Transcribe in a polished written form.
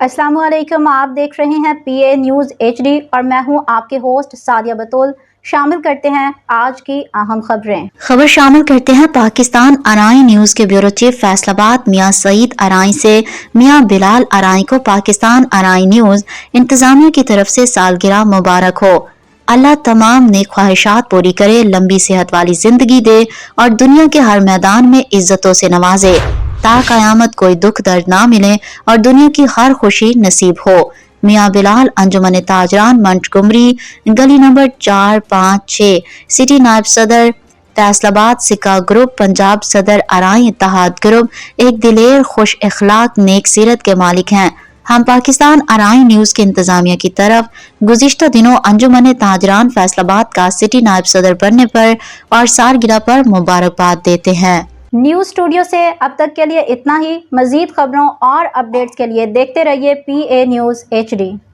अस्सलाम वालेकुम। आप देख रहे हैं PA न्यूज़ HD और मैं हूं आपके होस्ट सादिया बतूल। शामिल करते हैं आज की अहम खबर शामिल करते हैं पाकिस्तान अराई न्यूज़ के ब्यूरो चीफ फैसलाबाद मियां सईद अराई से मियां बिलाल अराई को पाकिस्तान अराई न्यूज़ इंतजामिया की तरफ से सालगिरह मुबारक हो। अल्लाह तमाम नेक ख्वाहिशात पूरी करे, लंबी सेहत वाली जिंदगी दे और दुनिया के हर मैदान में इज्जतों से नवाजे, ता कयामत कोई दुख दर्द ना मिले और दुनिया की हर खुशी नसीब हो। मियां बिलाल अंजुमन ताजरान मंटगुमरी गली नंबर 456 सिटी नायब सदर फैसलाबाद सिक्का ग्रुप पंजाब सदर अराई इत्तेहाद ग्रुप एक दिलेर खुश अखलाक नेक सीरत के मालिक हैं। हम पाकिस्तान अराई न्यूज़ के इंतजामिया की तरफ गुज़िश्ता दिनों अंजुमन ताजरान फैसलाबाद का सिटी नायब सदर बनने पर और सालगिरह पर मुबारकबाद देते हैं। न्यूज़ स्टूडियो से अब तक के लिए इतना ही। मज़ीद खबरों और अपडेट्स के लिए देखते रहिए PA न्यूज़ HD।